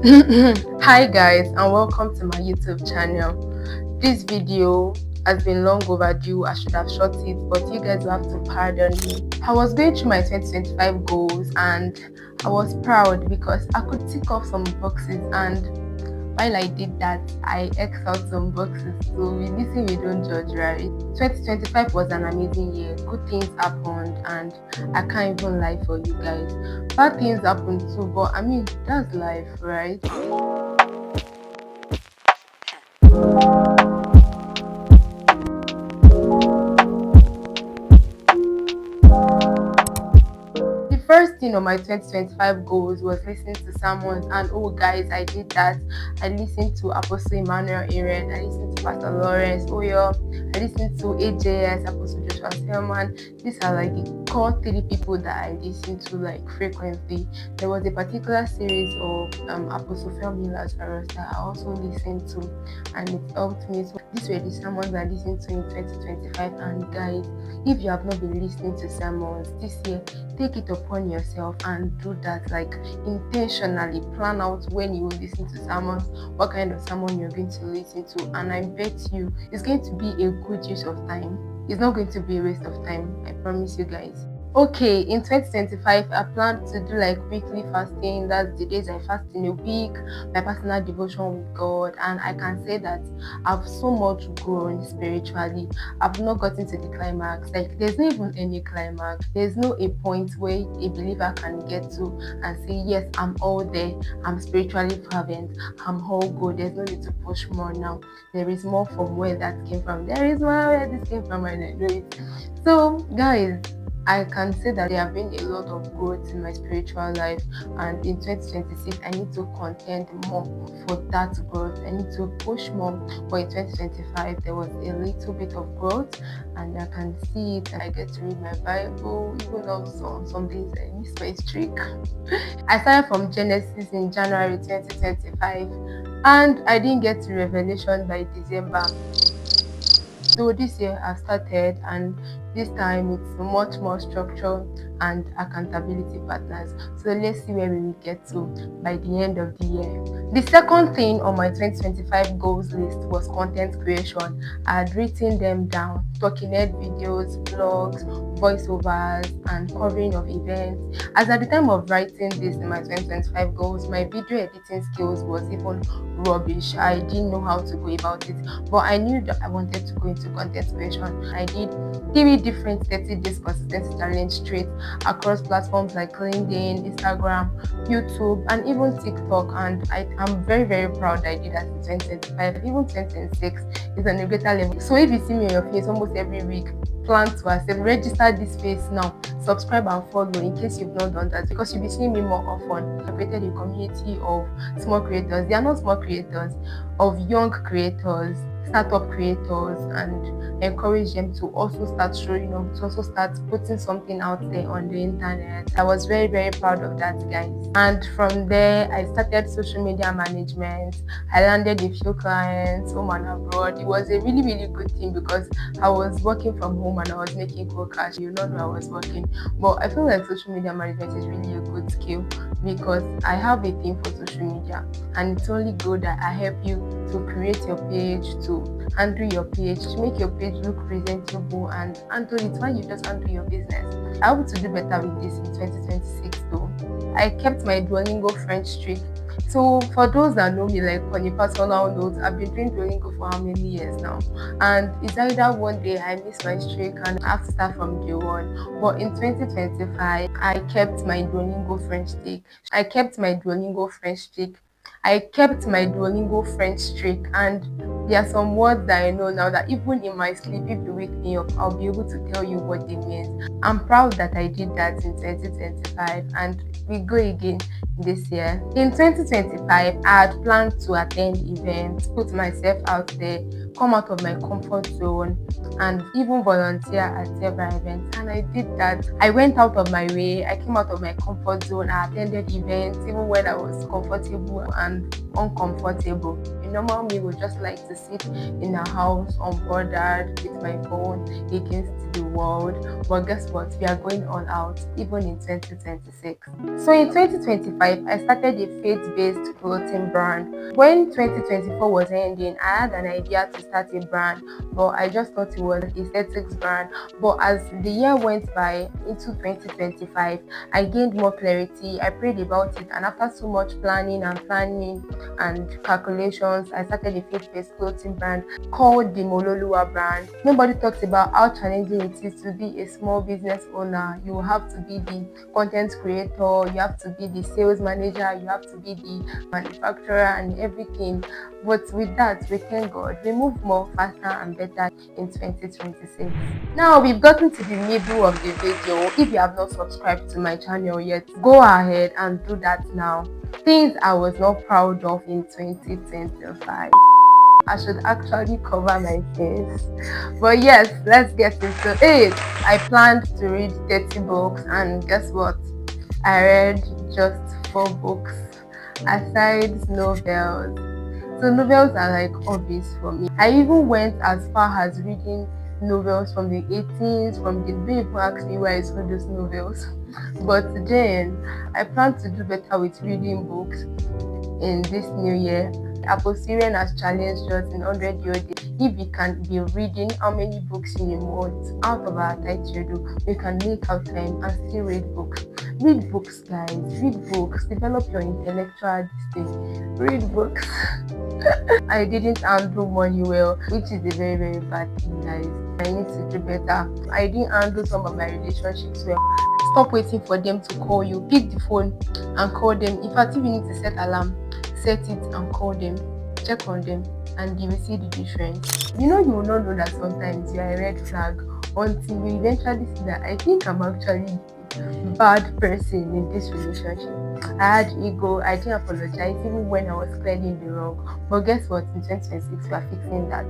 Hi guys, and welcome to my YouTube channel. This video has been long overdue. I should have shot it, but you guys will have to pardon me. I was going through my 2025 goals and I was proud because I could tick off some boxes, and while I did that, I X'd out some boxes. So we listen, we don't judge, right? 2025 was an amazing year. Good things happened, and I can't even lie for you guys. Bad things happened too, but I mean, that's life, right? The first thing on my 2025 goals was listening to sermons, and oh guys, I did that. I listened to Apostle Emmanuel Aaron, I listened to Pastor Lawrence Audiio, I listened to AJS, Apostle Joshua Selman. These are like the core three people that I listen to like frequently. There was a particular series of Apostle Ferraz that I also listened to, and it helped me. So these were the sermons I listened to in 2025. And guys, if you have not been listening to sermons this year, take it upon yourself and do that. Like, intentionally plan out when you will listen to sermons, what kind of sermon you're going to listen to, and I bet you it's going to be a good use of time. It's not going to be a waste of time, I promise you guys. Okay, in 2025, I plan to do like weekly fasting. That's the days I fast in a week, my personal devotion with God, and I can say that I've so much grown spiritually. I've not gotten to the climax. Like, there's not even any climax. There's no a point where a believer can get to and say, yes, I'm all there. I'm spiritually fervent. I'm all good. There's no need to push more now. There is more from where that came from. There is more where this came from, and I know it. So, guys, I can say that there have been a lot of growth in my spiritual life, and in 2026 I need to contend more for that growth. I need to push more. But in 2025 there was a little bit of growth, and I can see it. I get to read my Bible, even though some days I miss my streak. I started from Genesis in January 2025, and I didn't get to Revelation by December. So this year I started, and this time it's much more structure and accountability partners. So let's see where we will get to by the end of the year. The second thing on my 2025 goals list was content creation. I had written them down: talking head videos, blogs, voiceovers, and covering of events. As at the time of writing this in my 2025 goals, my video editing skills was even rubbish. I didn't know how to go about it, but I knew that I wanted to go into content creation. I did 3 different 30 days consistency challenge straight across platforms like LinkedIn, Instagram, YouTube, and even TikTok, and I am very, very proud I did that in 2025. Even 2026 is on a greater level. So if you see me on your face almost every week, plan to accept, register this space now, subscribe and follow in case you've not done that, because you'll be seeing me more often. I created a community of small creators. They are not small creators, of young creators, startup creators, and encourage them to also start showing up, to also start putting something out there on the internet. I was very, very proud of that, guys. And from there I started social media management. I landed a few clients home and abroad. It was a really, really good thing because I was working from home and I was making cool cash. You know I was working, but I feel like social media management is really a good skill because I have a thing for social media, and it's only good that I help you to create your page, to handle your page, to make your page look presentable, and handle it while you just handle your business. I hope to do better with this in 2026 though. I kept my Duolingo French streak. So for those that know me, like on a personal note, I've been doing Duolingo for how many years now, and it's either one day I miss my streak and I have to start from day one. But in 2025 I kept my Duolingo French streak. I kept my Duolingo French streak. I kept my Duolingo French streak, and there are some words that I know now that even in my sleep, if you wake me up, I'll be able to tell you what they mean. I'm proud that I did that in 2025, and we go again this year. In 2025, I had planned to attend events, put myself out there, come out of my comfort zone, and even volunteer at several events, and I did that. I went out of my way, I came out of my comfort zone, I attended events even when I was comfortable and uncomfortable. normal me would just like to sit in a house unbothered with my phone against the world. But guess what? We are going all out even in 2026. So in 2025, I started a faith-based clothing brand. When 2024 was ending, I had an idea to start a brand, but I just thought it was aesthetics brand. But as the year went by into 2025, I gained more clarity. I prayed about it, and after so much planning and calculations, I started a faith-based clothing brand called the Mololuwa brand. Nobody talks about how challenging it is to be a small business owner. You have to be the content creator, you have to be the sales manager, you have to be the manufacturer and everything. But with that, we thank God, we move more faster and better in 2026. Now we've gotten to the middle of the video. If you have not subscribed to my channel yet, go ahead and do that now. Things I was not proud of in 2025. I should actually cover my face. But yes, let's get into it. I planned to read 30 books, and guess what? I read just 4 books, aside novels. So novels are like hobbies for me. I even went as far as reading novels from the 18s, from the people asked me where I saw those novels. But then I plan to do better with reading books in this new year. Audiio has challenged us in 100 days. If we can be reading how many books in a month out of our tight schedule, we can make out time and still read books. Read books, guys. Read books. Develop your intellectual discipline. Read books. I didn't handle money well, which is a very, very bad thing, guys. I need to do better. I didn't handle some of my relationships well. Stop waiting for them to call you. Pick the phone and call them. In fact, if you need to set alarm, set it and call them. Check on them and you will see the difference. You will not know that sometimes you are a red flag until you eventually see that I think I'm actually a bad person in this relationship. I had ego. I didn't apologize even when I was clearly in the wrong. But guess what? In 2026, we are fixing that.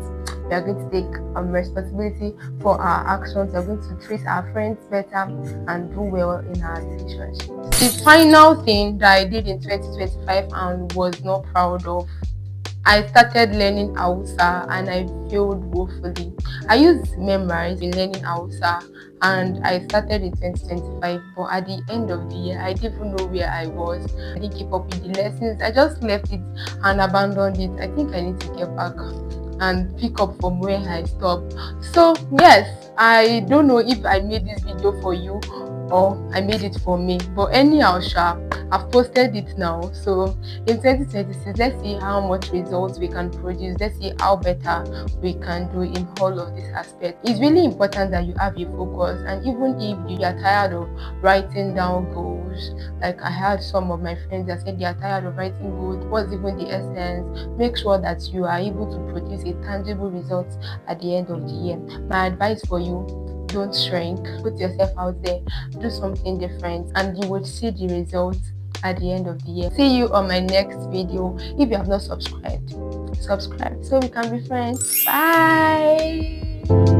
We are going to take responsibility for our actions. We are going to treat our friends better and do well in our relationships. The final thing that I did in 2025 and was not proud of, I started learning Hausa and I failed woefully. I used Memrise in learning Hausa and I started in 2025, but at the end of the year, I didn't even know where I was. I didn't keep up with the lessons. I just left it and abandoned it. I think I need to get back and pick up from where I stopped. So yes, I don't know if I made this video for you or I made it for me, but anyhow, I've posted it now. So in 2026, let's see how much results we can produce. Let's see how better we can do in all of this aspect. It's really important that you have a focus, and even if you are tired of writing down goals, like I had some of my friends that said they are tired of writing goals, what's even the essence? Make sure that you are able to produce a tangible result at the end of the year. My advice for you: don't shrink, put yourself out there, do something different, and you will see the results at the end of the year. See you on my next video. If you have not subscribed, subscribe so we can be friends. Bye.